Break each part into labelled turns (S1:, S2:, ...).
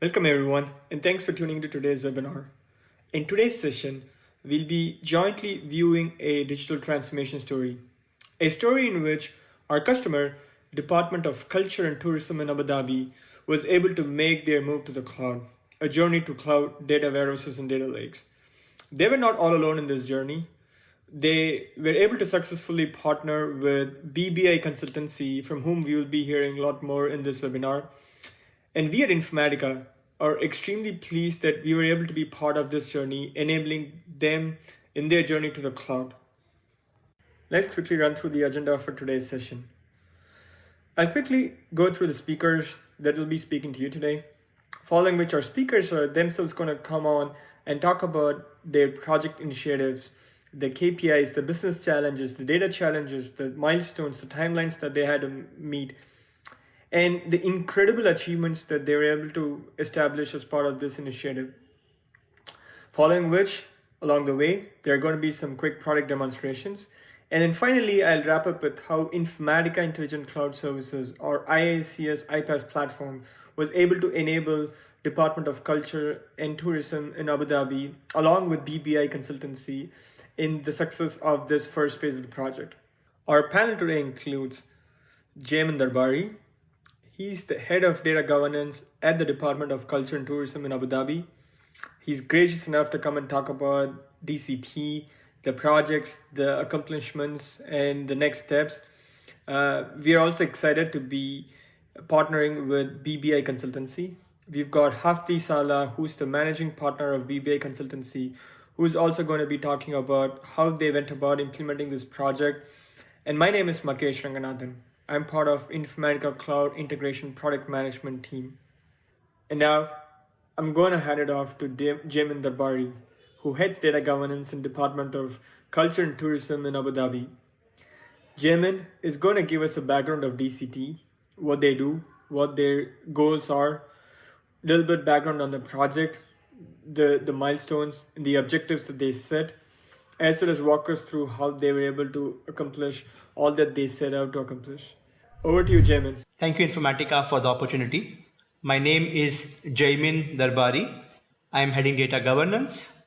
S1: Welcome everyone, and thanks for tuning into today's webinar. In today's session, we'll be jointly viewing a digital transformation story. A story in which our customer, Department of Culture and Tourism in Abu Dhabi, was able to make their move to the cloud, a journey to cloud data warehouses and data lakes. They were not all alone in this journey. They were able to successfully partner with BBI Consultancy, from whom we will be hearing a lot more in this webinar. And we at Informatica are extremely pleased that we were able to be part of this journey, enabling them in their journey to the cloud. Let's quickly run through the agenda for today's session. I'll quickly go through the speakers that will be speaking to you today, following which our speakers are themselves going to come on and talk about their project initiatives, the KPIs, the business challenges, the data challenges, the milestones, the timelines that they had to meet, and the incredible achievements that they were able to establish as part of this initiative. Following which, along the way, there are going to be some quick product demonstrations. And then finally, I'll wrap up with how Informatica Intelligent Cloud Services, or IICS iPaas platform, was able to enable Department of Culture and Tourism in Abu Dhabi, along with BBI Consultancy, in the success of this first phase of the project. Our panel today includes Jaimin Darbari. He's the head of data governance at the Department of Culture and Tourism in Abu Dhabi. He's gracious enough to come and talk about DCT, the projects, the accomplishments, and the next steps. We are also excited to be partnering with BBI Consultancy. We've got Hafti Salah, who's the managing partner of BBI Consultancy, who's also going to be talking about how they went about implementing this project. And my name is Makesh Ranganathan. I'm part of Informatica Cloud Integration Product Management team. And now I'm going to hand it off to Jaimin Darbari, who heads data governance in Department of Culture and Tourism in Abu Dhabi. Jaimin is going to give us a background of DCT, what they do, what their goals are, a little bit background on the project, the milestones, and the objectives that they set, as well as walk us through how they were able to accomplish all that they set out to accomplish. Over to you, Jaimin.
S2: Thank you, Informatica, for the opportunity. My name is Jaimin Darbari. I am heading data governance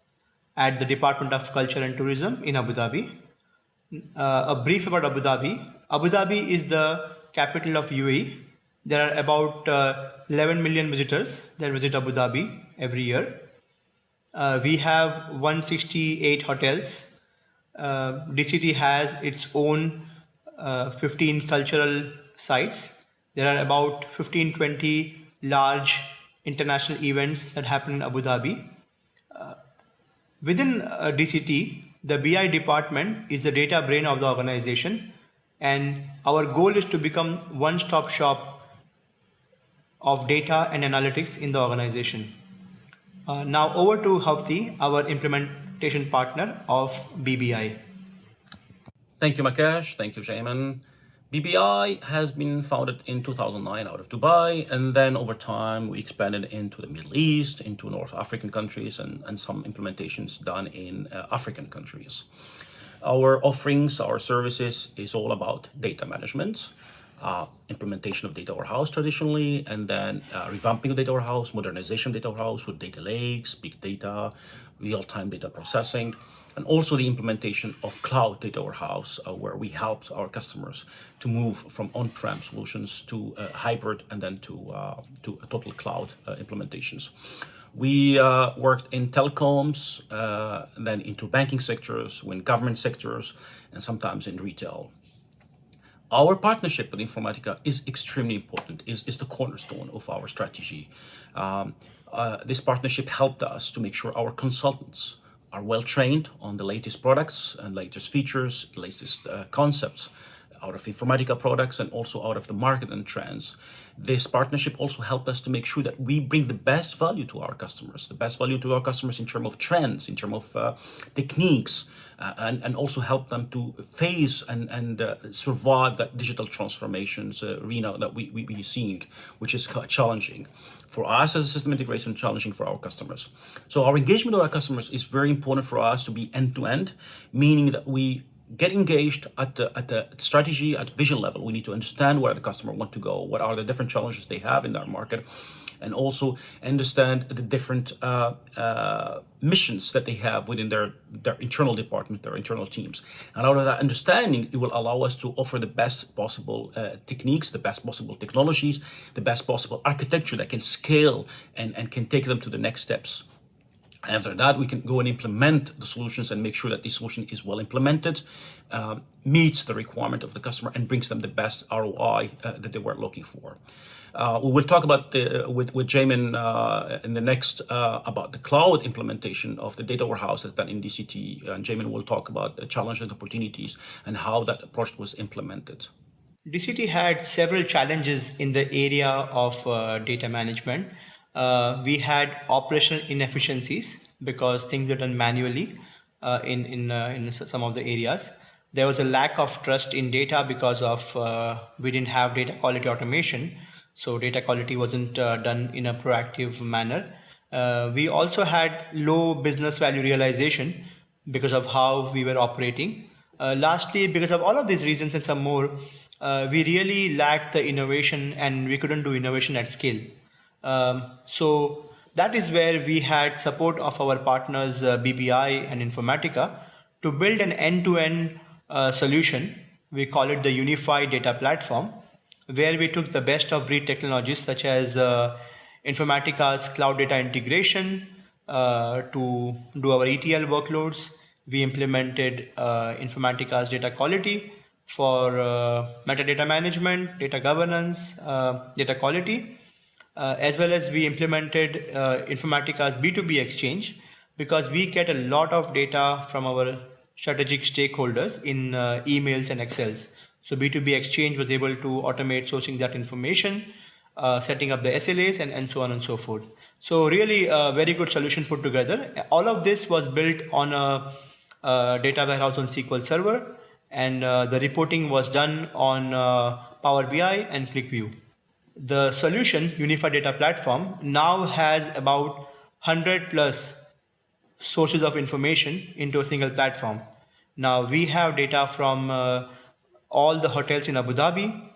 S2: at the Department of Culture and Tourism in Abu Dhabi. A brief about Abu Dhabi. Abu Dhabi is the capital of UAE. There are about 11 million visitors that visit Abu Dhabi every year. We have 168 hotels. DCT has its own 15 cultural sites. There are about 15-20 large international events that happen in Abu Dhabi. Within DCT, the BI department is the data brain of the organization, and our goal is to become one-stop shop of data and analytics in the organization. Now over to Hafti, our implementation partner of BBI.
S3: Thank you, Makesh. Thank you, Jaimin. BBI has been founded in 2009 out of Dubai, and then over time we expanded into the Middle East, into North African countries, and some implementations done in African countries. Our offerings, our services is all about data management, implementation of data warehouse traditionally, and then revamping of data warehouse, modernization of data warehouse with data lakes, big data, real-time data processing, and also the implementation of cloud data warehouse, where we helped our customers to move from on-prem solutions to hybrid and then to total cloud implementations. We worked in telecoms, then into banking sectors, in government sectors, and sometimes in retail. Our partnership with Informatica is extremely important, is the cornerstone of our strategy. This partnership helped us to make sure our consultants are well trained on the latest products and latest features, latest concepts out of Informatica products and also out of the market and trends. This partnership also helped us to make sure that we bring the best value to our customers, in terms of trends, in terms of techniques, and also help them to face and survive that digital transformations arena that we're seeing, which is quite challenging for us as a system integration, challenging for our customers. So our engagement with our customers is very important for us to be end-to-end, meaning that we get engaged at the strategy, at vision level. We need to understand where the customer want to go, what are the different challenges they have in their market, and also understand the different missions that they have within their internal department, their internal teams. And out of that understanding, it will allow us to offer the best possible techniques, the best possible technologies, the best possible architecture that can scale and can take them to the next steps. After that, we can go and implement the solutions and make sure that the solution is well implemented, meets the requirement of the customer, and brings them the best ROI that they were looking for. We will talk about with Jamin in the next about the cloud implementation of the data warehouse that's done in DCT, and Jamin will talk about the challenges and opportunities and how that approach was implemented.
S2: DCT had several challenges in the area of data management. We had operational inefficiencies because things were done manually in some of the areas. There was a lack of trust in data because of we didn't have data quality automation, so data quality wasn't done in a proactive manner. We also had low business value realization because of how we were operating. Lastly, because of all of these reasons and some more, we really lacked the innovation and we couldn't do innovation at scale. So that is where we had support of our partners BBI and Informatica to build an end-to-end solution. We call it the Unified Data Platform, where we took the best of breed technologies such as Informatica's cloud data integration to do our ETL workloads. We implemented Informatica's data quality for metadata management, data governance, data quality. As well as we implemented Informatica's B2B exchange, because we get a lot of data from our strategic stakeholders in emails and Excels. So B2B exchange was able to automate sourcing that information, setting up the SLAs and so on and so forth. So really a very good solution put together. All of this was built on a data warehouse on SQL Server, and the reporting was done on Power BI and ClickView. The solution, Unified Data Platform, now has about 100 plus sources of information into a single platform. Now we have data from all the hotels in Abu Dhabi,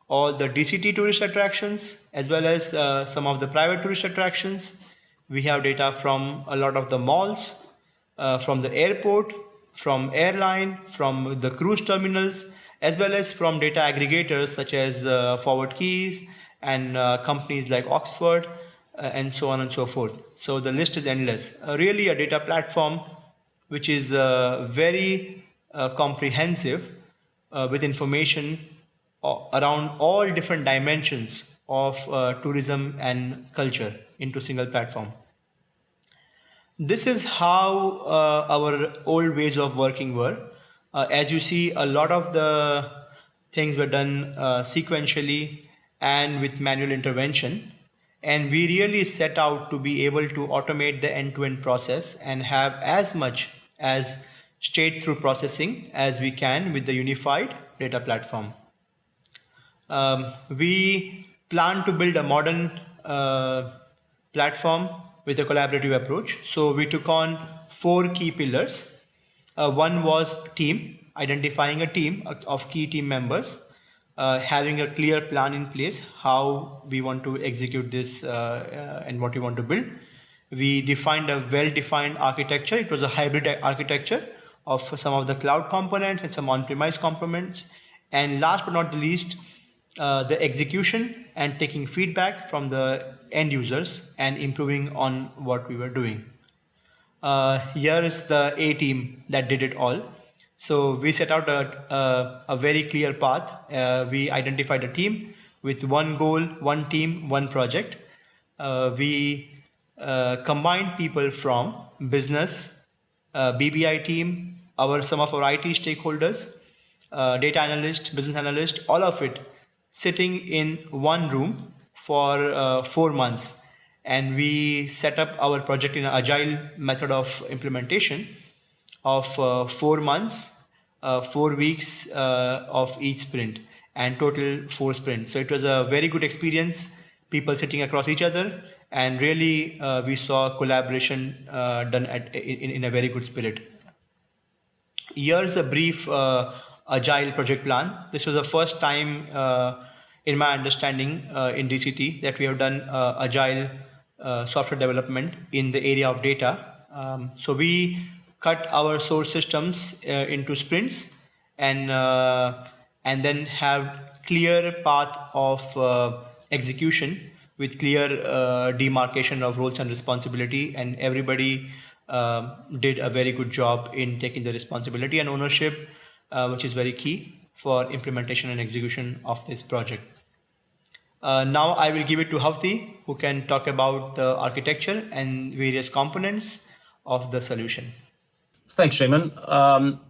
S2: all the DCT tourist attractions, as well as some of the private tourist attractions. We have data from a lot of the malls, from the airport, from airline, from the cruise terminals, as well as from data aggregators such as Forward Keys and companies like Oxford and so on and so forth. So the list is endless. Really a data platform which is very comprehensive with information around all different dimensions of tourism and culture into a single platform. This is how our old ways of working were. As you see, a lot of the things were done sequentially and with manual intervention. And we really set out to be able to automate the end-to-end process and have as much as straight-through processing as we can with the unified data platform. We plan to build a modern platform with a collaborative approach. So we took on 4 key pillars. One was team, identifying a team of key team members, having a clear plan in place, how we want to execute this and what we want to build. We defined a well-defined architecture. It was a hybrid architecture of some of the cloud components and some on-premise components. And last but not the least, the execution and taking feedback from the end users and improving on what we were doing. Here is the A team that did it all. So we set out a very clear path. We identified a team with one goal, one team, one project. We combined people from business, BBI team, some of our IT stakeholders, data analyst, business analyst, all of it sitting in one room for 4 months. And we set up our project in an agile method of implementation of 4 months, 4 weeks of each sprint, and total 4 sprints. So it was a very good experience, people sitting across each other, and really we saw collaboration done in a very good spirit. Here's a brief agile project plan. This was the first time, in my understanding, in DCT that we have done agile software development in the area of data. So we cut our source systems into sprints and then have clear path of execution with clear demarcation of roles and responsibility, and everybody did a very good job in taking the responsibility and ownership, which is very key for implementation and execution of this project. Now I will give it to Hafti, who can talk about the architecture and various components of the solution.
S3: Thanks, Shayman.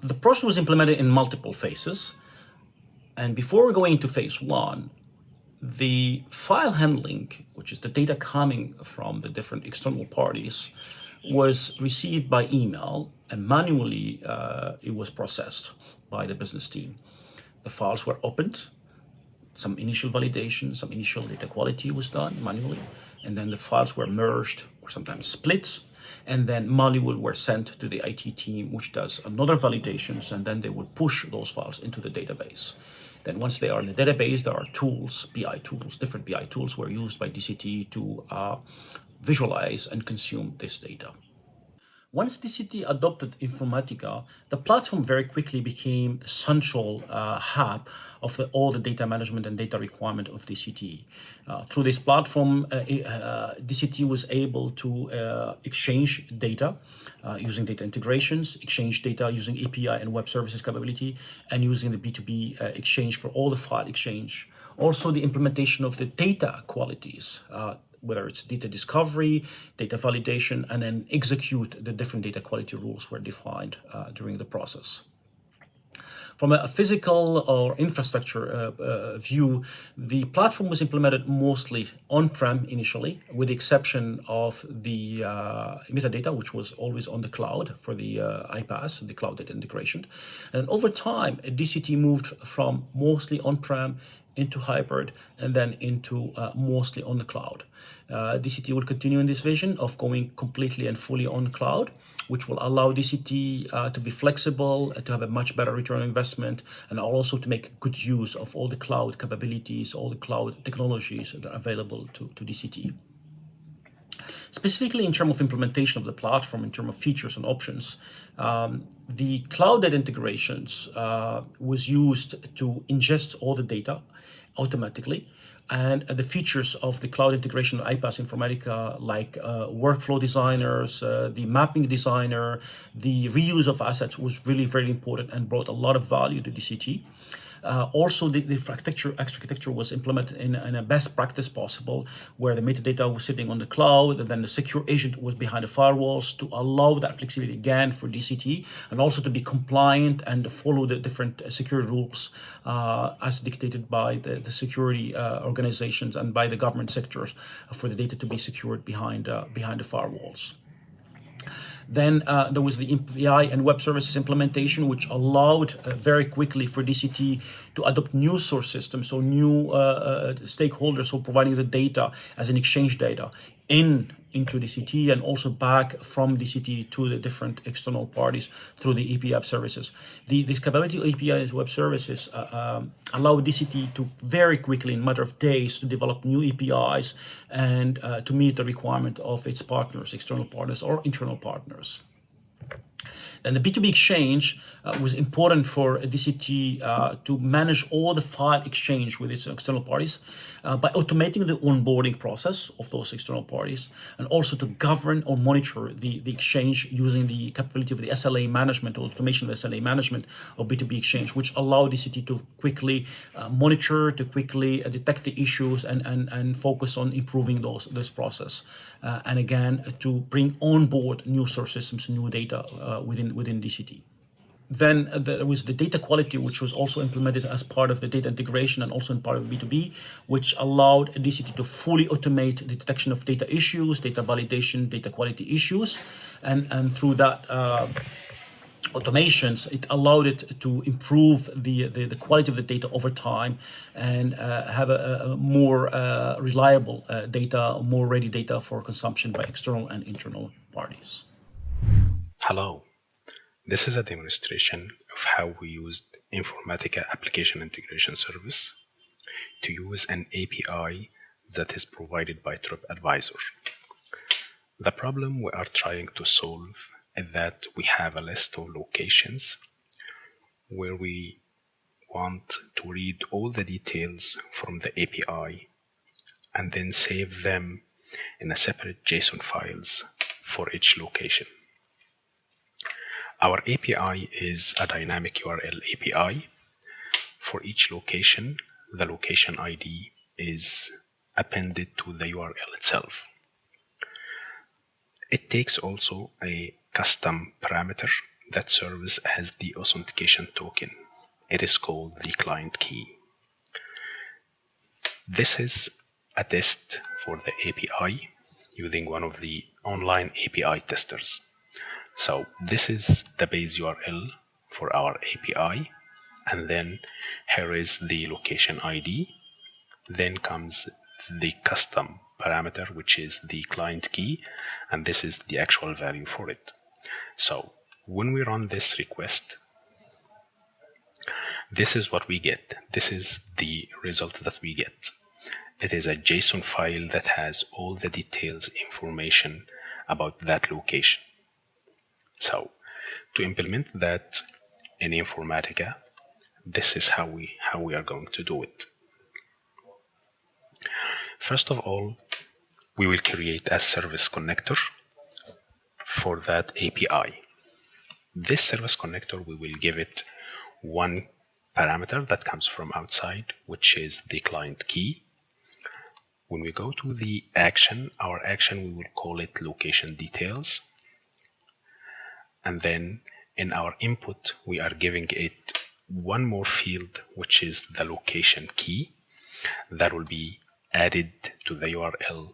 S3: The project was implemented in multiple phases. And before we go into phase one, the file handling, which is the data coming from the different external parties, was received by email, and manually it was processed by the business team. The files were opened, some initial validation, some initial data quality was done manually, and then the files were merged or sometimes split, and then manual were sent to the IT team, which does another validations, and then they would push those files into the database. Then once they are in the database, there are tools, BI tools, different BI tools were used by DCT to visualize and consume this data. Once DCT adopted Informatica, the platform very quickly became the central hub of all the data management and data requirement of DCT. Through this platform, DCT was able to exchange data using data integrations, exchange data using API and web services capability, and using the B2B exchange for all the file exchange. Also, the implementation of the data qualities, whether it's data discovery, data validation, and then execute the different data quality rules were defined during the process. From a physical or infrastructure view, the platform was implemented mostly on-prem initially, with the exception of the metadata, which was always on the cloud for the iPaas, the cloud data integration. And over time, DCT moved from mostly on-prem into hybrid, and then into mostly on the cloud. DCT will continue in this vision of going completely and fully on cloud, which will allow DCT to be flexible, to have a much better return on investment, and also to make good use of all the cloud capabilities, all the cloud technologies that are available to DCT. Specifically in terms of implementation of the platform, in terms of features and options, the cloud data integrations was used to ingest all the data automatically. And the features of the cloud integration of iPaas Informatica, like workflow designers, the mapping designer, the reuse of assets was really very important and brought a lot of value to DCT. Also, the architecture was implemented in a best practice possible, where the metadata was sitting on the cloud, and then the secure agent was behind the firewalls to allow that flexibility again for DCT, and also to be compliant and follow the different security rules as dictated by the security organizations and by the government sectors for the data to be secured behind the firewalls. Then there was the API and web services implementation, which allowed very quickly for DCT to adopt new source systems, so new stakeholders who are providing the data as an exchange data into DCT, and also back from DCT to the different external parties through the API services. This capability of API and web services allow DCT to very quickly, in a matter of days, to develop new APIs and to meet the requirement of its partners, external partners or internal partners. And the B2B exchange was important for DCT to manage all the file exchange with its external parties by automating the onboarding process of those external parties, and also to govern or monitor the exchange using the capability of the SLA management or automation of SLA management of B2B exchange, which allowed DCT to quickly monitor, to quickly detect the issues and focus on improving this process. And again, to bring on board new source systems, new data within DCT. Then there was the data quality, which was also implemented as part of the data integration and also in part of B2B, which allowed DCT to fully automate the detection of data issues, data validation, data quality issues. And through that automations, it allowed it to improve the quality of the data over time and have a more reliable data, more ready data for consumption by external and internal parties.
S4: Hello, This is a demonstration of how we used Informatica Application Integration Service to use an API that is provided by TripAdvisor. The problem we are trying to solve is that we have a list of locations where we want to read all the details from the API and then save them in a separate JSON files for each location. Our API is a dynamic URL API. For each location, the location ID is appended to the URL itself. It takes also a custom parameter that serves as the authentication token. It is called the client key. This is a test for the API using one of the online API testers. So this is the base URL for our API, and then here is the location ID. Then comes the custom parameter, which is the client key, and this is the actual value for it. So when we run this request, this is what we get. This is the result that we get. It is a JSON file that has all the details, information about that location. So to implement that in Informatica, this is how we are going to do it. First of all, we will create a service connector for that API. This service connector, we will give it one parameter that comes from outside, which is the client key. When we go to the action, our action, we will call it location details. And then in our input, we are giving it one more field, which is the location key that will be added to the URL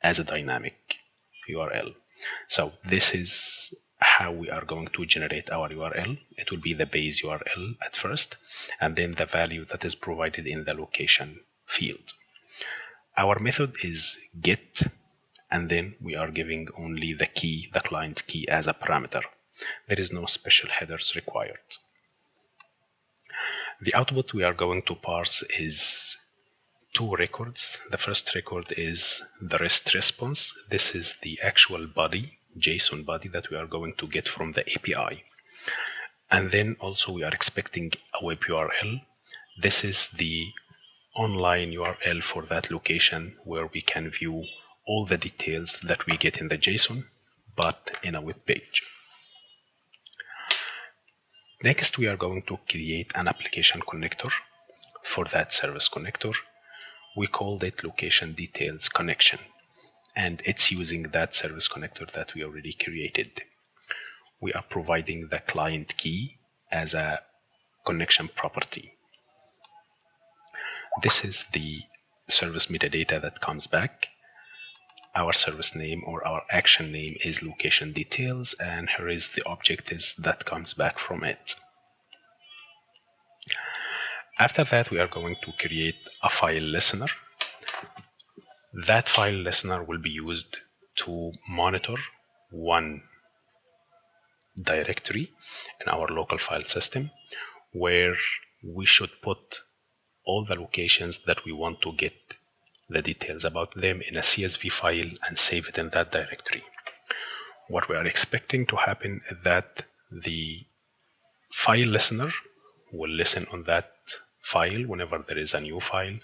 S4: as a dynamic URL. So this is how we are going to generate our URL. It will be the base URL at first, and then the value that is provided in the location field. Our method is get, and then we are giving only the key, the client key, as a parameter. There is no special headers required. The output we are going to parse is two records. The first record is the REST response. This is the actual body, JSON body, that we are going to get from the API. And then also we are expecting a web URL. This is the online URL for that location where we can view all the details that we get in the JSON, but in a web page. Next, we are going to create an application connector for that service connector. We called it location details connection, and it's using that service connector that we already created. We are providing the client key as a connection property. This is the service metadata that comes back. Our service name or our action name is location details, and here is the object that comes back from it. After that, we are going to create a file listener. That file listener will be used to monitor one directory in our local file system where we should put all the locations that we want to get the details about them in a CSV file and save it in that directory. What we are expecting to happen is that the file listener will listen on that file whenever there is a new file.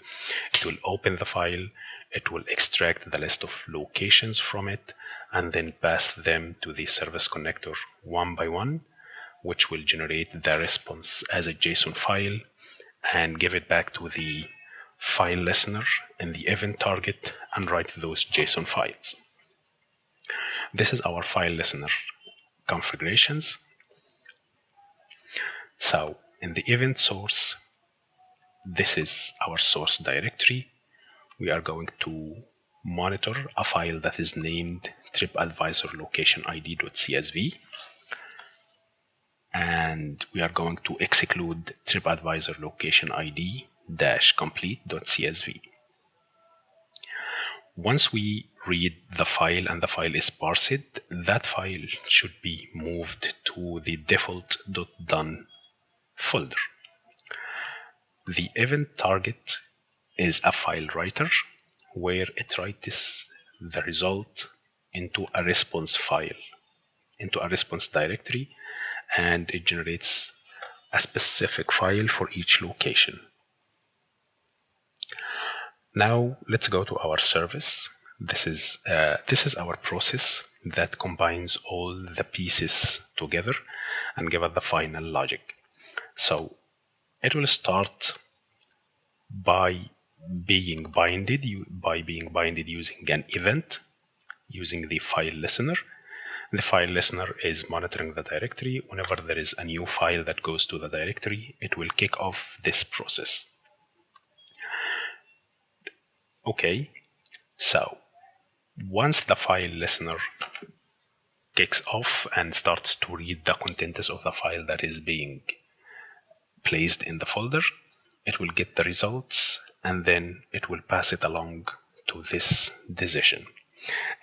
S4: It will open the file, it will extract the list of locations from it, and then pass them to the service connector one by one, which will generate the response as a JSON file and give it back to the file listener in the event target and write those JSON files. This is our file listener configurations. So in the event source, this is our source directory. We are going to monitor a file that is named TripAdvisor location ID.csv. And we are going to exclude TripAdvisor location ID -complete.csv. Once we read the file and the file is parsed, that file should be moved to the default.done folder. The event target is a file writer where it writes the result into a response file, into a response directory, and it generates a specific file for each location. Now let's go to our service. This is our process that combines all the pieces together and give us the final logic. So it will start by being binded using an event, using the file listener. The file listener is monitoring the directory. Whenever there is a new file that goes to the directory, it will kick off this process. Okay, so once the file listener kicks off and starts to read the contents of the file that is being placed in the folder, it will get the results and then it will pass it along to this decision.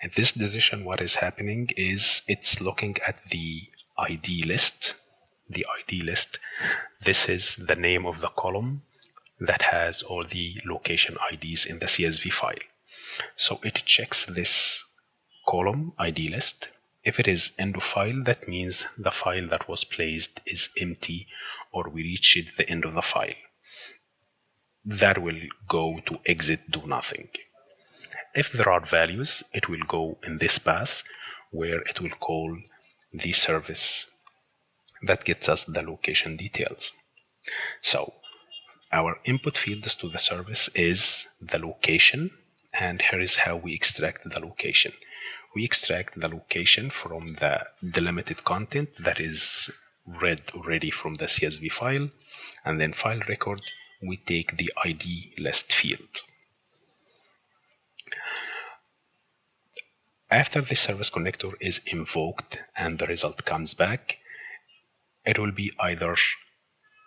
S4: And this decision, what is happening is it's looking at the ID list. The ID list, this is the name of the column that has all the location IDs in the CSV file. So it checks this column ID list. If it is end of file, that means the file that was placed is empty or we reached the end of the file. That will go to exit do nothing. If there are values, it will go in this path where it will call the service that gets us the location details. So our input fields to the service is the location, and here is how we extract the location. We extract the location from the delimited content that is read already from the CSV file, and then file record, we take the ID list field. After the service connector is invoked and the result comes back, it will be either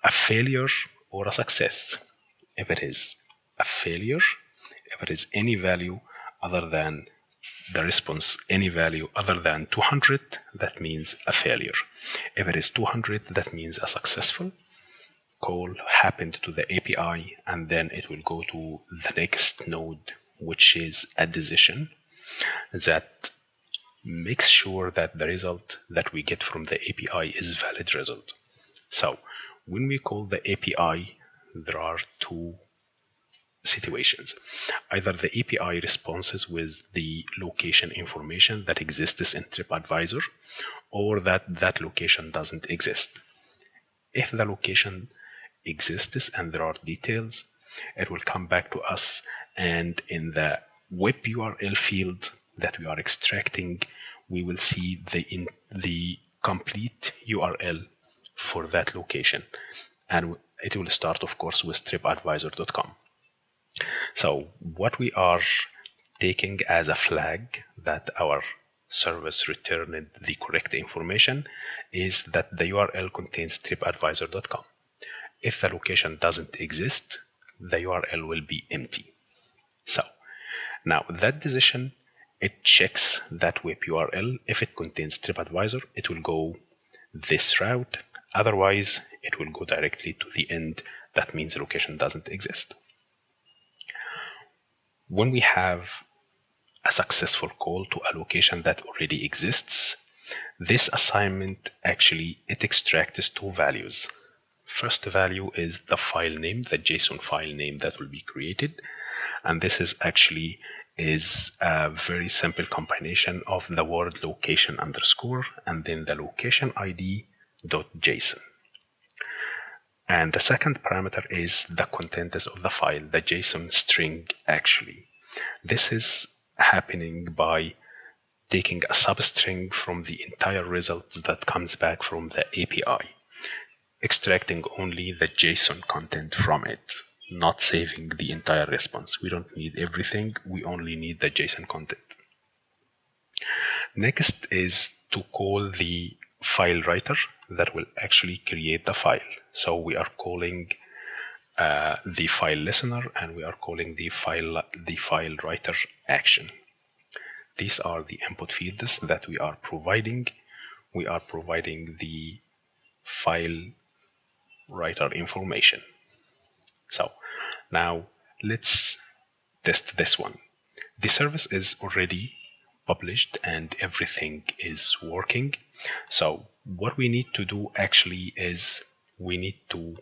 S4: a failure or a success. If it is a failure, if it is any value other than the response, any value other than 200, that means a failure. If it is 200, that means a successful call happened to the API, and then it will go to the next node, which is a decision that makes sure that the result that we get from the API is valid result. So when we call the API, there are two situations. Either the API responds with the location information that exists in TripAdvisor, or that location doesn't exist. If the location exists and there are details, it will come back to us, and in the web URL field that we are extracting, we will see the complete URL for that location, and it will start, of course, with tripadvisor.com. So what we are taking as a flag that our service returned the correct information is that the URL contains tripadvisor.com. If the location doesn't exist, the URL will be empty. So now that decision, it checks that web URL. If it contains TripAdvisor, it will go this route. Otherwise, it will go directly to the end. That means the location doesn't exist. When we have a successful call to a location that already exists, this assignment actually, it extracts two values. First value is the file name, the JSON file name that will be created. And this is actually is a very simple combination of the word location underscore and then the location ID .json. And the second parameter is the contents of the file, the JSON string actually. This is happening by taking a substring from the entire results that comes back from the API, extracting only the JSON content from it, not saving the entire response. We don't need everything, we only need the JSON content. Next is to call the file writer that will actually create the file. So we are calling the file listener and we are calling the file writer action. These are the input fields that we are providing. We are providing the file writer information. So now let's test this one. The service is already published and everything is working. So what we need to do actually is we need to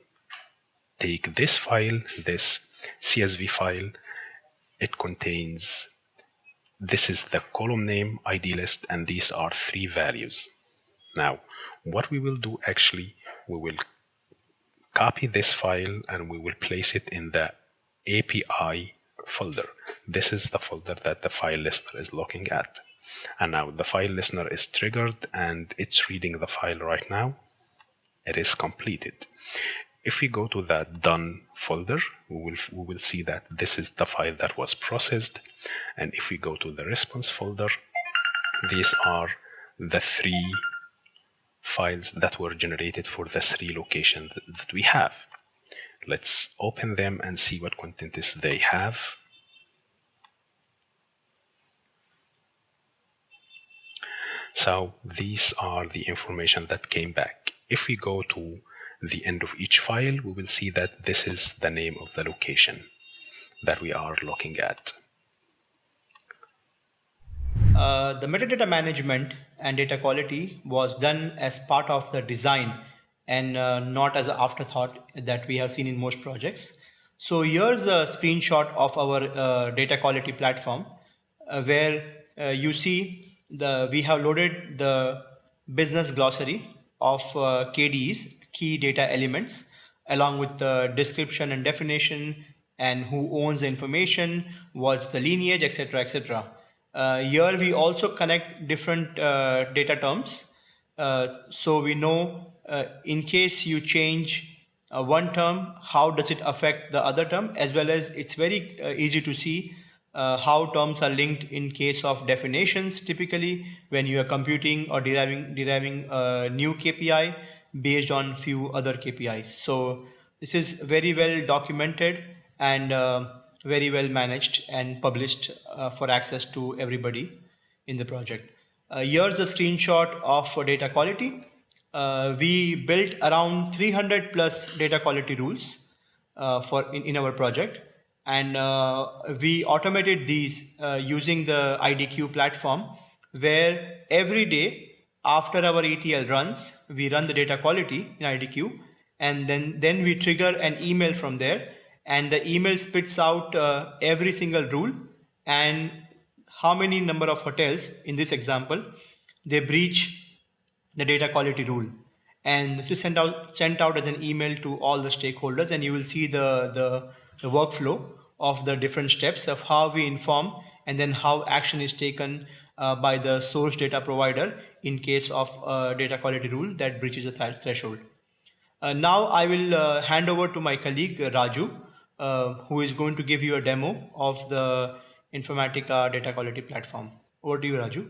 S4: take this file, this CSV file. It contains, this is the column name, ID list, and these are 3 values. Now, what we will do actually, we will copy this file and we will place it in the API folder. This is the folder that the file listener is looking at. And now the file listener is triggered and it's reading the file right now. It is completed. If we go to that done folder, we will see that this is the file that was processed. And if we go to the response folder, these are the 3 files that were generated for the 3 locations that we have. Let's open them and see what content is they have. So these are the information that came back. If we go to the end of each file, we will see that this is the name of the location that we are looking at.
S2: The metadata management and data quality was done as part of the design and not as an afterthought that we have seen in most projects. So here's a screenshot of our data quality platform where you see we have loaded the business glossary of KDEs, key data elements, along with the description and definition and who owns the information, what's the lineage, etc., etc. Here we also connect different data terms. So we know in case you change one term, how does it affect the other term, as well as it's very easy to see how terms are linked in case of definitions, typically when you are computing or deriving a new KPI based on few other KPIs. So this is very well documented and very well managed and published for access to everybody in the project. Here's a screenshot of data quality. We built around 300 plus data quality rules in our project, and we automated these using the IDQ platform, where every day after our ETL runs, we run the data quality in IDQ, and then we trigger an email from there, and the email spits out every single rule and how many number of hotels in this example they breach the data quality rule, and this is sent out as an email to all the stakeholders, and you will see the workflow of the different steps of how we inform and then how action is taken by the source data provider in case of data quality rule that breaches the threshold. Now I will hand over to my colleague Raju, who is going to give you a demo of the Informatica data quality platform. Over to you, Raju.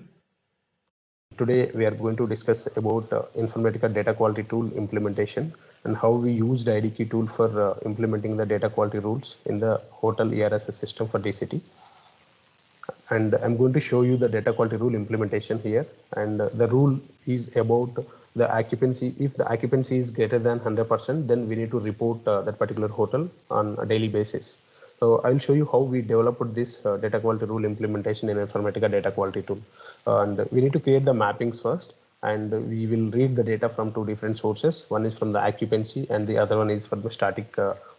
S5: Today we are going to discuss about Informatica data quality tool implementation and how we used IDQ tool for implementing the data quality rules in the hotel ERS system for DCT. And I'm going to show you the data quality rule implementation here. And the rule is about the occupancy. If the occupancy is greater than 100%, then we need to report that particular hotel on a daily basis. So I'll show you how we developed this data quality rule implementation in Informatica data quality tool. And we need to create the mappings first, and we will read the data from 2 different sources. One is from the occupancy and the other one is from the static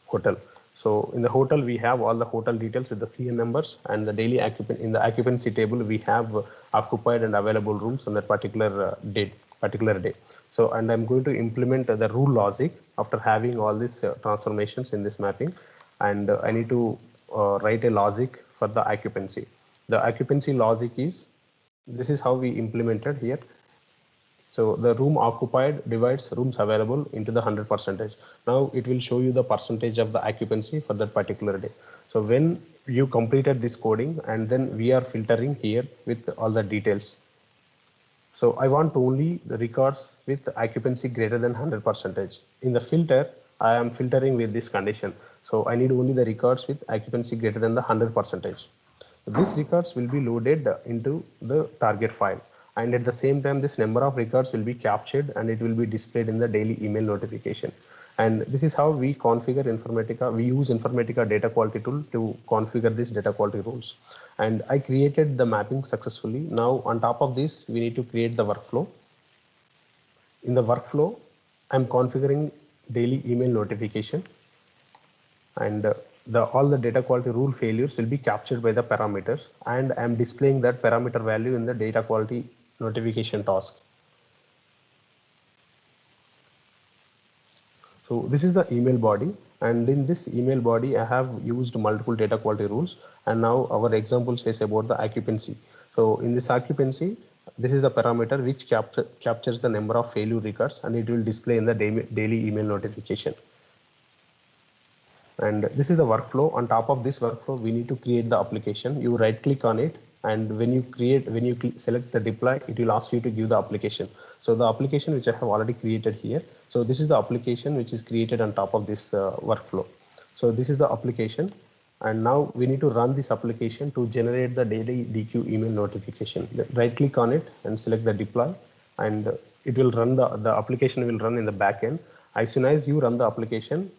S5: hotel. So in the hotel, we have all the hotel details with the CN numbers, and the daily occupancy. In the occupancy table, we have occupied and available rooms on that particular day. So, and I'm going to implement the rule logic after having all these transformations in this mapping. And I need to write a logic for the occupancy. The occupancy logic is, this is how we implemented here. So the room occupied divides rooms available into the 100%. Now it will show you the percentage of the occupancy for that particular day. So when you completed this coding, and then we are filtering here with all the details. So I want only the records with occupancy greater than 100%. In the filter, I am filtering with this condition. So I need only the records with occupancy greater than the 100%. These records will be loaded into the target file, and at the same time this number of records will be captured and it will be displayed in the daily email notification. And this is how we configure Informatica. We use Informatica data quality tool to configure these data quality rules. And I created the mapping successfully. Now on top of this, we need to create the workflow. In the workflow, I'm configuring daily email notification, and all the data quality rule failures will be captured by the parameters, and I'm displaying that parameter value in the data quality notification task. So this is the email body, and in this email body I have used multiple data quality rules, and now our example says about the occupancy. So in this occupancy, this is the parameter which captures the number of failure records, and it will display in the daily email notification. And this is a workflow. On top of this workflow, we need to create the application. You right click on it, and when you select the deploy, it will ask you to give the application. So the application which I have already created here. So this is the application which is created on top of this workflow. So this is the application, and now we need to run this application to generate the daily DQ email notification. Right click on it and select the deploy, and it will run the application will run in the backend. As soon as you run the application,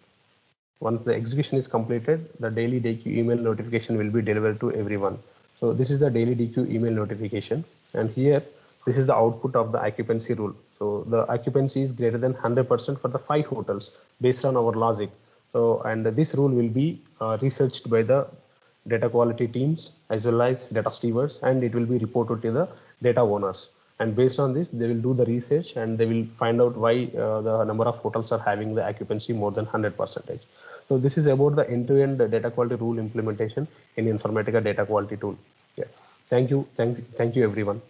S5: once the execution is completed, the daily DQ email notification will be delivered to everyone. So this is the daily DQ email notification, and here this is the output of the occupancy rule. So the occupancy is greater than 100% for the 5 hotels based on our logic. So, and this rule will be researched by the data quality teams as well as data stewards, and it will be reported to the data owners. And based on this, they will do the research and they will find out why the number of hotels are having the occupancy more than 100%. So this is about the end-to-end data quality rule implementation in Informatica data quality tool. Yeah. Thank you everyone.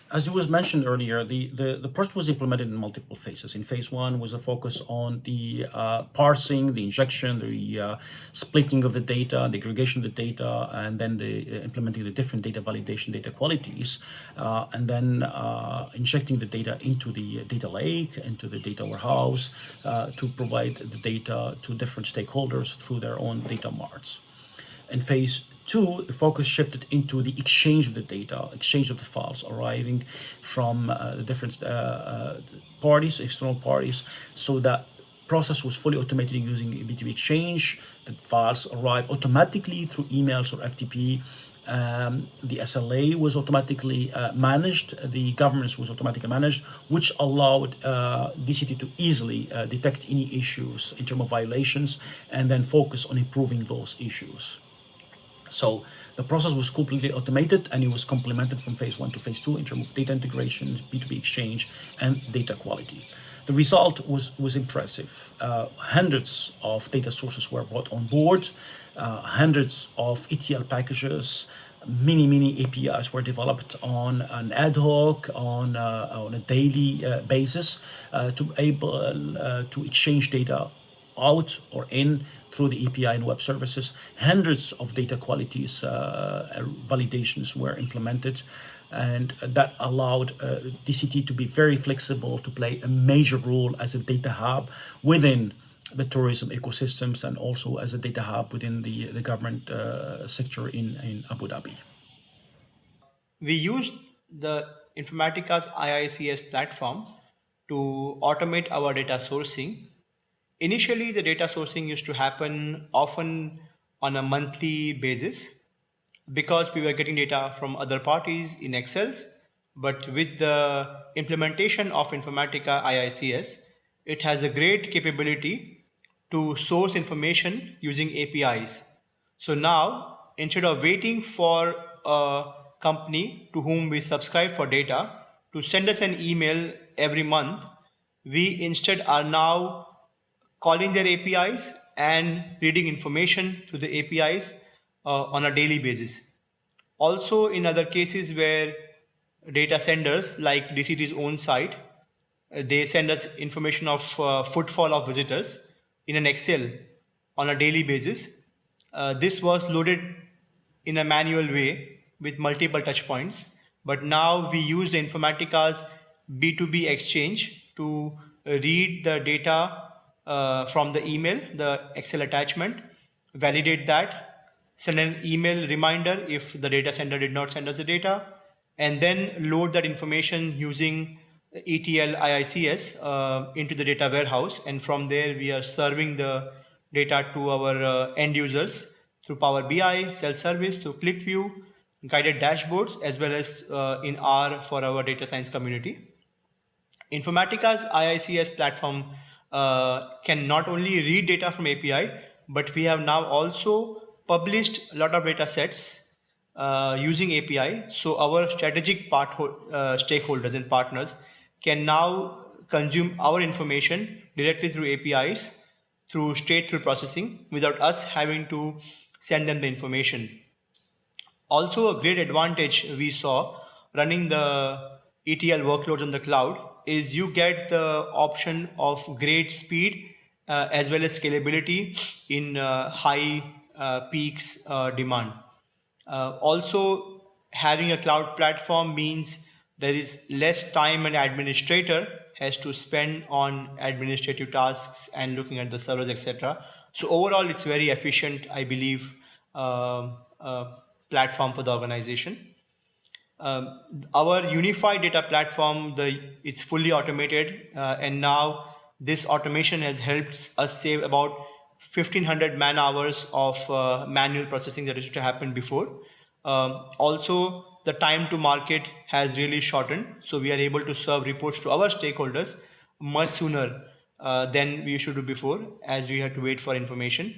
S3: As it was mentioned earlier, the project was implemented in multiple phases. In phase 1 was a focus on the parsing, the injection, the splitting of the data, the aggregation of the data, and then the implementing the different data validation, data qualities, and then injecting the data into the data lake, into the data warehouse, to provide the data to different stakeholders through their own data marts. In phase 2, the focus shifted into the exchange of the data, exchange of the files arriving from the different parties, external parties, so that process was fully automated using B2B exchange. The files arrive automatically through emails or FTP. The SLA was automatically managed, the governance was automatically managed, which allowed DCT to easily detect any issues in terms of violations and then focus on improving those issues. So the process was completely automated, and it was complemented from phase 1 to phase 2 in terms of data integration, B2B exchange, and data quality. The result was impressive. Hundreds of data sources were brought on board, hundreds of ETL packages, many APIs were developed on an ad hoc, on a daily basis, to able to exchange data out or in through the API and web services. Hundreds of data qualities validations were implemented, and that allowed DCT to be very flexible, to play a major role as a data hub within the tourism ecosystems and also as a data hub within the government sector in Abu Dhabi.
S2: We used the Informatica's IICS platform to automate our data sourcing. Initially, the data sourcing used to happen often on a monthly basis because we were getting data from other parties in Excels. But with the implementation of Informatica IICS, it has a great capability to source information using APIs. So now, instead of waiting for a company to whom we subscribe for data to send us an email every month, we instead are now calling their APIs and reading information to the APIs on a daily basis. Also, in other cases where data senders like DCT's own site, they send us information of footfall of visitors in an Excel on a daily basis. This was loaded in a manual way with multiple touch points, but now we use the Informatica's B2B exchange to read the data from the email, the Excel attachment, validate that, send an email reminder if the data sender did not send us the data, and then load that information using ETL IICS into the data warehouse. And from there, we are serving the data to our end users through Power BI, self-service, through ClickView, guided dashboards, as well as in R for our data science community. Informatica's IICS platform can not only read data from API, but we have now also published a lot of data sets using API. So our strategic stakeholders and partners can now consume our information directly through APIs, straight through processing, without us having to send them the information. Also, a great advantage we saw running the ETL workloads on the cloud is you get the option of great speed as well as scalability in high peaks demand. Also, having a cloud platform means there is less time an administrator has to spend on administrative tasks and looking at the servers, etc. So overall, it's very efficient, I believe, platform for the organization. Our unified data platform, it's fully automated, and now this automation has helped us save about 1,500 man hours of manual processing that used to happen before. Also, the time to market has really shortened, so we are able to serve reports to our stakeholders much sooner than we used to do before, as we had to wait for information.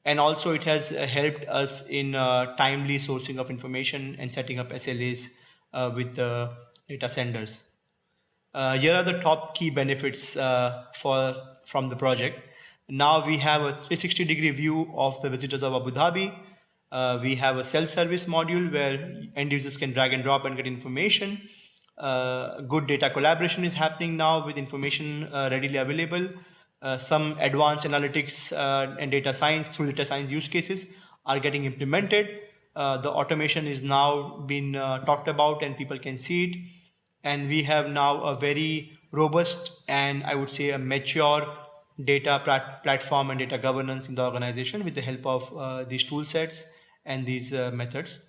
S2: And also, it has helped us in timely sourcing of information and setting up SLAs with the data senders. Here are the top key benefits from the project. Now we have a 360-degree view of the visitors of Abu Dhabi. We have a self-service module where end users can drag and drop and get information. Good data collaboration is happening now with information readily available. Some advanced analytics and data science through data science use cases are getting implemented. The automation is now being talked about and people can see it. And we have now a very robust and I would say a mature data platform and data governance in the organization with the help of these tool sets and these methods.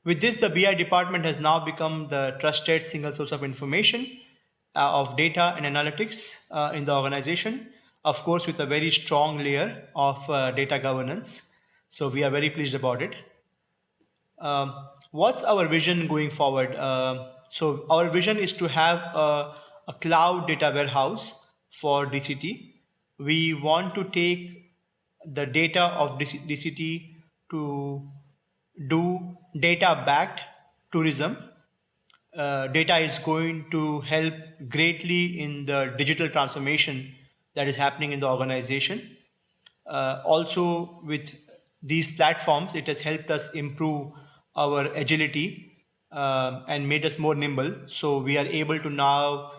S2: With this, the BI department has now become the trusted single source of information of data and analytics in the organization, of course, with a very strong layer of data governance. So we are very pleased about it. What's our vision going forward? So our vision is to have a cloud data warehouse for DCT. We want to take the data of DCT to do data-backed tourism. Data is going to help greatly in the digital transformation that is happening in the organization. Also, with these platforms, it has helped us improve our agility and made us more nimble. So we are able to now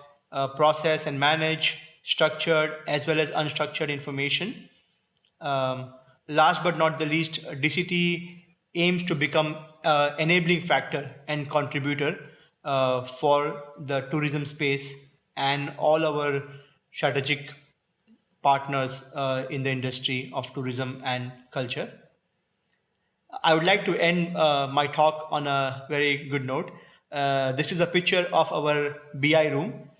S2: process and manage structured as well as unstructured information. Last but not the least, DCT aims to become enabling factor and contributor for the tourism space and all our strategic partners in the industry of tourism and culture. I would like to end my talk on a very good note. This is a picture of our BI room.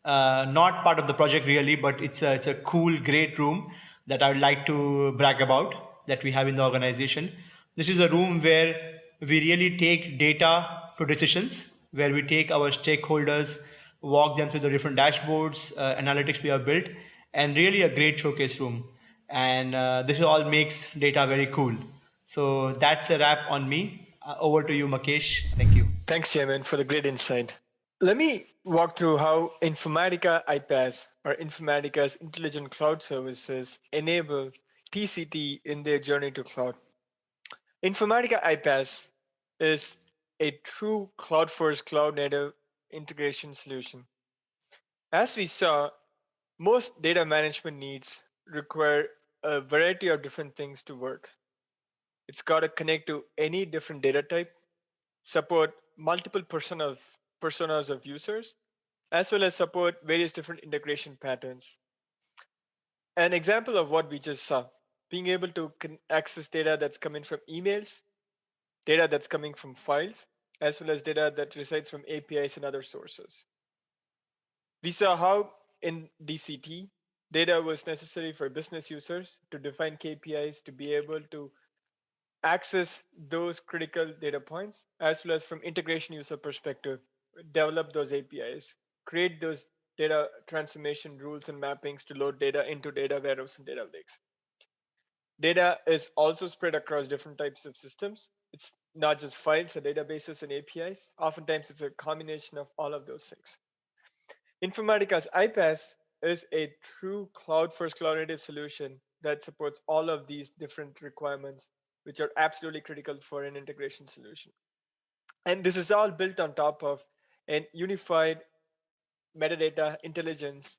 S2: Not part of the project really, but it's a cool, great room that I would like to brag about that we have in the organization. This is a room where we really take data to decisions, where we take our stakeholders, walk them through the different dashboards, analytics we have built, and really a great showcase room. And this all makes data very cool. So that's a wrap on me. Over to you, Makesh. Thank you.
S1: Thanks, Chairman, for the great insight. Let me walk through how Informatica iPaas, or Informatica's Intelligent Cloud Services, enable TCT in their journey to cloud. Informatica iPaas is a true cloud-first, cloud-native integration solution. As we saw, most data management needs require a variety of different things to work. It's got to connect to any different data type, support multiple personas of users, as well as support various different integration patterns. An example of what we just saw, being able to access data that's coming from emails, data that's coming from files, as well as data that resides from APIs and other sources. We saw how in DCT, data was necessary for business users to define KPIs to be able to access those critical data points, as well as from integration user perspective, develop those APIs, create those data transformation rules and mappings to load data into data warehouse and data lakes. Data is also spread across different types of systems. It's not just files or databases and APIs. Oftentimes, it's a combination of all of those things. Informatica's iPaas is a true cloud-first, cloud-native solution that supports all of these different requirements, which are absolutely critical for an integration solution. And this is all built on top of an unified metadata intelligence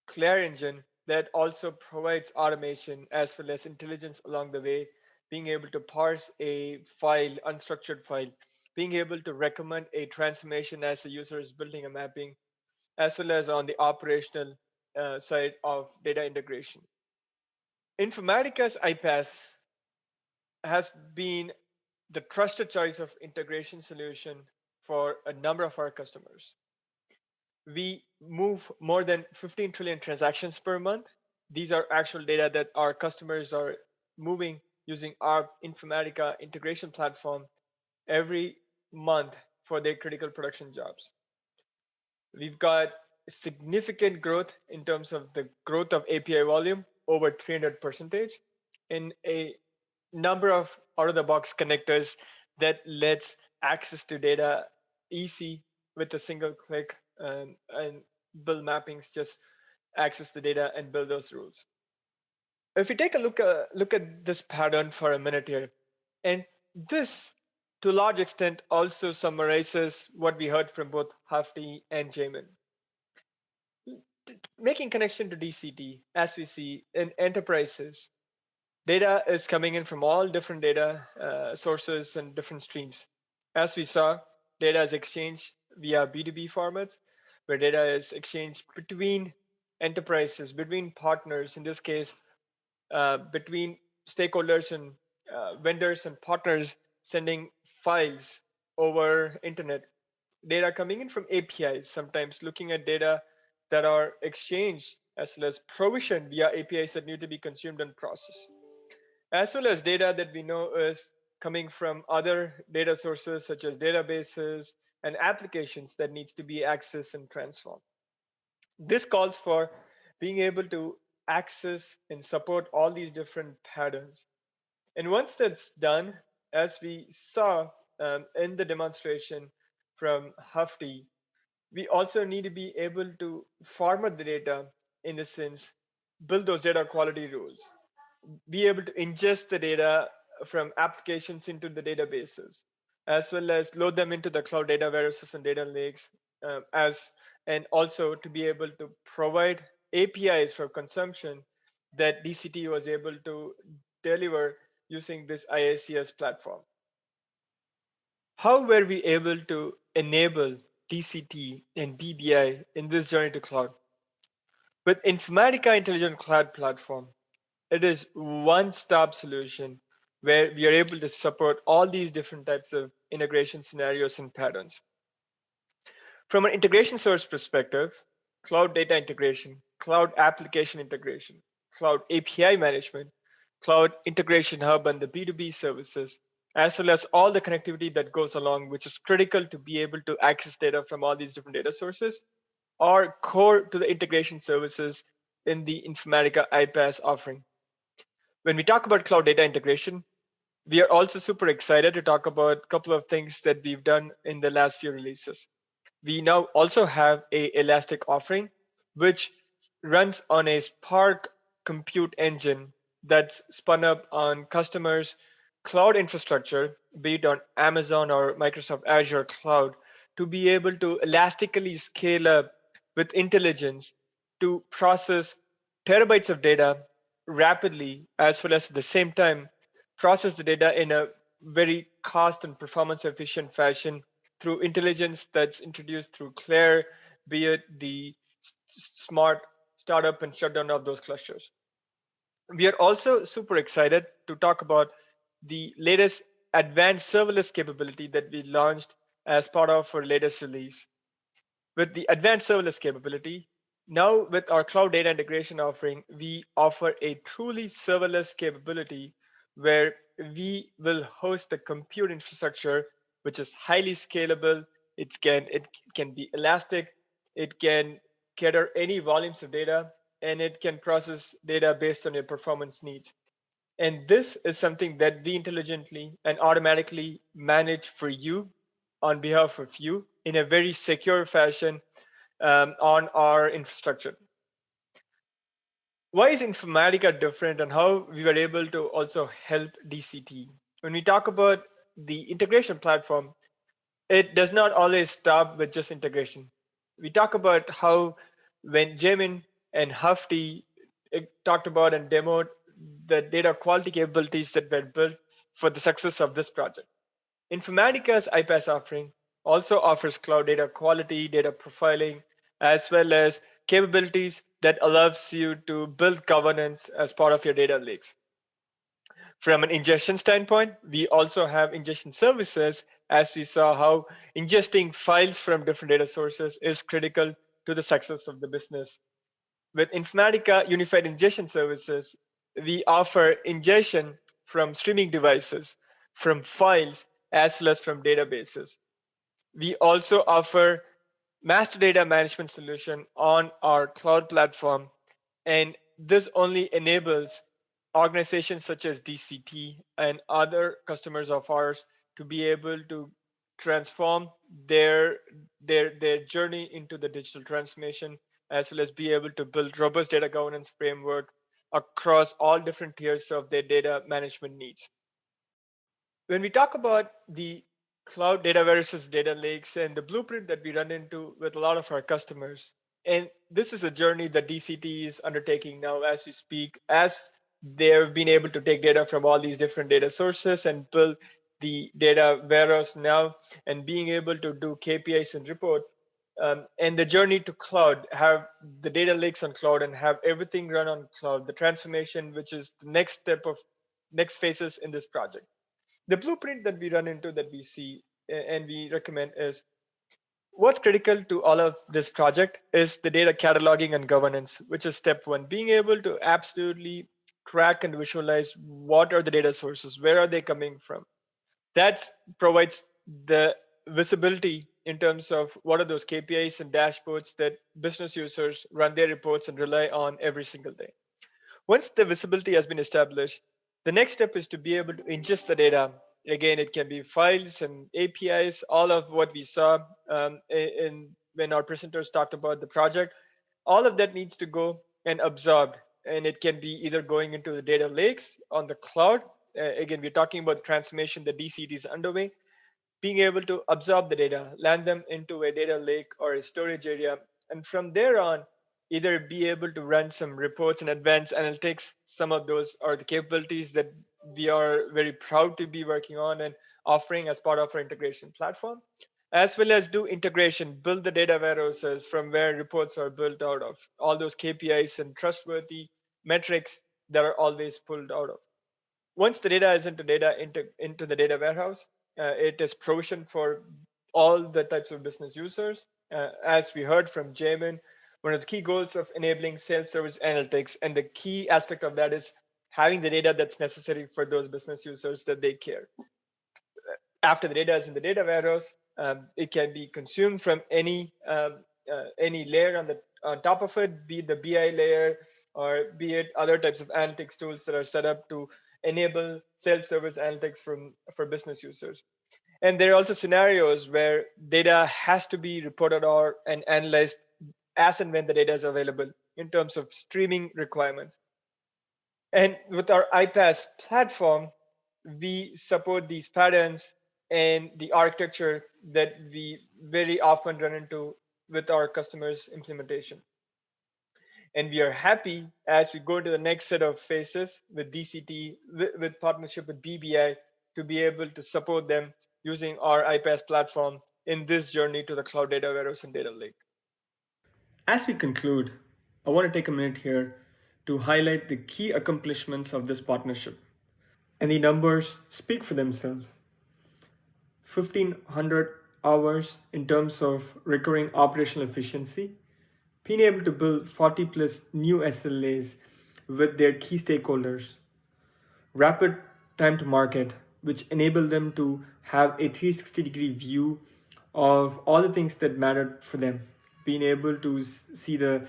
S1: Clear engine that also provides automation as well as intelligence along the way, being able to parse a file, unstructured file, being able to recommend a transformation as the user is building a mapping, as well as on the operational side of data integration. Informatica's iPaas has been the trusted choice of integration solution for a number of our customers. We move more than 15 trillion transactions per month. These are actual data that our customers are moving using our Informatica integration platform every month for their critical production jobs. We've got significant growth in terms of the growth of API volume, over 300%, in a number of out-of-the-box connectors that lets access to data easy with a single click, and build mappings, just access the data and build those rules. If we take a look at this pattern for a minute here, and this to a large extent also summarizes what we heard from both Hafti and Jamin. Making connection to DCT, as we see in enterprises, data is coming in from all different data sources and different streams. As we saw, data is exchanged via B2B formats, where data is exchanged between enterprises, between partners, in this case, between stakeholders and vendors and partners sending files over internet. Data coming in from APIs, sometimes looking at data that are exchanged as well as provisioned via APIs that need to be consumed and processed, as well as data that we know is coming from other data sources such as databases and applications that needs to be accessed and transformed. This calls for being able to access and support all these different patterns. And once that's done, as we saw in the demonstration from Hafti, we also need to be able to format the data, in the sense, build those data quality rules, be able to ingest the data from applications into the databases, as well as load them into the cloud data warehouses and data lakes, and also to be able to provide APIs for consumption that DCT was able to deliver using this IICS platform. How were we able to enable DCT and BBI in this journey to cloud? With Informatica Intelligent Cloud Platform, it is one-stop solution where we are able to support all these different types of integration scenarios and patterns. From an integration source perspective, cloud data integration, cloud application integration, cloud API management, cloud integration hub, and the B2B services, as well as all the connectivity that goes along, which is critical to be able to access data from all these different data sources, are core to the integration services in the Informatica iPaas offering. When we talk about cloud data integration, we are also super excited to talk about a couple of things that we've done in the last few releases. We now also have a Elastic offering, which runs on a Spark compute engine that's spun up on customers' cloud infrastructure, be it on Amazon or Microsoft Azure cloud, to be able to elastically scale up with intelligence to process terabytes of data rapidly, as well as at the same time process the data in a very cost and performance efficient fashion through intelligence that's introduced through Claire, be it the smart startup and shutdown of those clusters. We are also super excited to talk about the latest advanced serverless capability that we launched as part of our latest release. With the advanced serverless capability, now with our cloud data integration offering, we offer a truly serverless capability where we will host the compute infrastructure, which is highly scalable. It can be elastic. It can cater any volumes of data, and it can process data based on your performance needs. And this is something that we intelligently and automatically manage for you on behalf of you in a very secure fashion on our infrastructure. Why is Informatica different and how we were able to also help DCT? When we talk about the integration platform, it does not always stop with just integration. We talk about how when Jamin and Hafti talked about and demoed the data quality capabilities that were built for the success of this project. Informatica's iPaas offering also offers cloud data quality, data profiling, as well as capabilities that allows you to build governance as part of your data lakes. From an ingestion standpoint, we also have ingestion services, as we saw how ingesting files from different data sources is critical to the success of the business. With Informatica Unified Ingestion Services, we offer ingestion from streaming devices, from files, as well as from databases. We also offer master data management solution on our cloud platform, and this only enables organizations such as DCT and other customers of ours to be able to transform their journey into the digital transformation, as well as be able to build robust data governance framework across all different tiers of their data management needs. When we talk about the cloud data versus data lakes and the blueprint that we run into with a lot of our customers, and this is a journey that DCT is undertaking now as we speak, as they've been able to take data from all these different data sources and build the data warehouse now, and being able to do KPIs and report, and the journey to cloud, have the data lakes on cloud and have everything run on cloud, the transformation, which is the next step of next phases in this project. The blueprint that we run into, that we see and we recommend, is what's critical to all of this project is the data cataloging and governance, which is step one, being able to absolutely track and visualize what are the data sources, where are they coming from. That provides the visibility in terms of what are those KPIs and dashboards that business users run their reports and rely on every single day. Once the visibility has been established, the next step is to be able to ingest the data. Again, it can be files and APIs, all of what we saw when our presenters talked about the project. All of that needs to go and absorbed, and it can be either going into the data lakes on the cloud. Again, we're talking about transformation, the DCT is underway. Being able to absorb the data, land them into a data lake or a storage area, and from there on, either be able to run some reports and advanced analytics. Some of those are the capabilities that we are very proud to be working on and offering as part of our integration platform, as well as do integration, build the data warehouses from where reports are built out of, all those KPIs and trustworthy metrics that are always pulled out of. Once the data is into the data warehouse, it is provisioned for all the types of business users. As we heard from Jamin, one of the key goals of enabling self-service analytics, and the key aspect of that is having the data that's necessary for those business users that they care. After the data is in the data warehouse, it can be consumed from any layer on top of it, be it the BI layer or be it other types of analytics tools that are set up to enable self-service analytics for business users. And there are also scenarios where data has to be reported or and analyzed as and when the data is available in terms of streaming requirements. And with our iPaas platform, we support these patterns and the architecture that we very often run into with our customers' implementation. And we are happy as we go to the next set of phases with DCT, with partnership with BBI, to be able to support them using our iPaas platform in this journey to the cloud data warehouse and data lake. As we conclude, I want to take a minute here to highlight the key accomplishments of this partnership. And the numbers speak for themselves. 1,500 hours in terms of recurring operational efficiency, being able to build 40 plus new SLAs with their key stakeholders, rapid time to market, which enable them to have a 360-degree view of all the things that mattered for them, being able to see the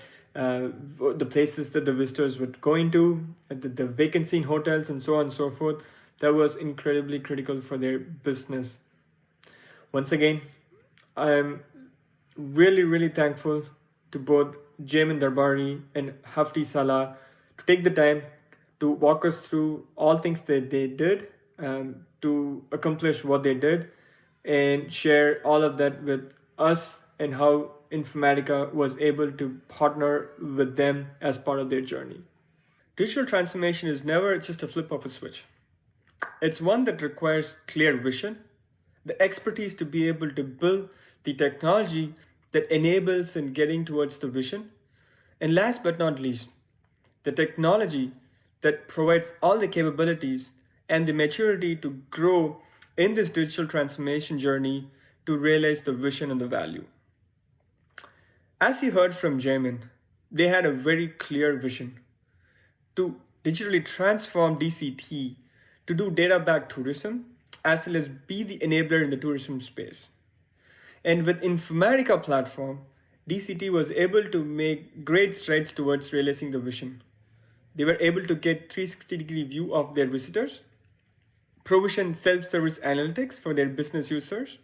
S1: places that the visitors would go into, the vacancy in hotels, and so on and so forth. That was incredibly critical for their business. Once again, I'm really thankful to both Jaimin Darbari and Hafti Salah to take the time to walk us through all things that they did to accomplish what they did and share all of that with us and how Informatica was able to partner with them as part of their journey. Digital transformation is never just a flip of a switch. It's one that requires clear vision, the expertise to be able to build the technology that enables in getting towards the vision, and last but not least, the technology that provides all the capabilities and the maturity to grow in this digital transformation journey to realize the vision and the value. As you heard from Jaimin, they had a very clear vision to digitally transform DCT to do data-backed tourism as well as be the enabler in the tourism space. And with Informatica platform, DCT was able to make great strides towards realizing the vision. They were able to get 360-degree view of their visitors, provision self-service analytics for their business users,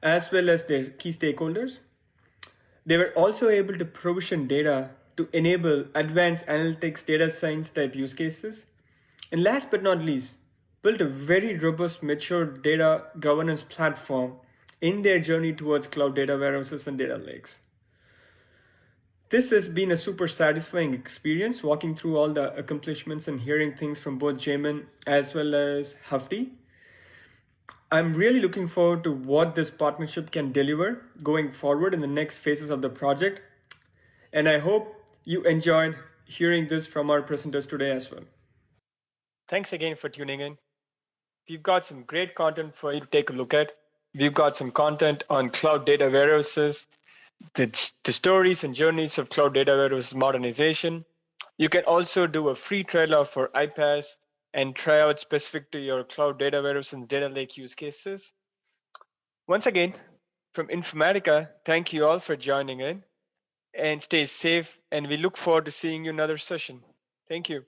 S1: as well as their key stakeholders. They were also able to provision data to enable advanced analytics, data science type use cases. And last but not least, built a very robust, mature data governance platform in their journey towards cloud data warehouses and data lakes. This has been a super satisfying experience walking through all the accomplishments and hearing things from both Jaimin as well as Hafti. I'm really looking forward to what this partnership can deliver going forward in the next phases of the project. And I hope you enjoyed hearing this from our presenters today as well. Thanks again for tuning in. We've got some great content for you to take a look at. We've got some content on cloud data warehouses, the stories and journeys of cloud data warehouse modernization. You can also do a free trial for iPaas and try out specific to your cloud data warehouse and data lake use cases. Once again, from Informatica, thank you all for joining in and stay safe. And we look forward to seeing you in another session. Thank you.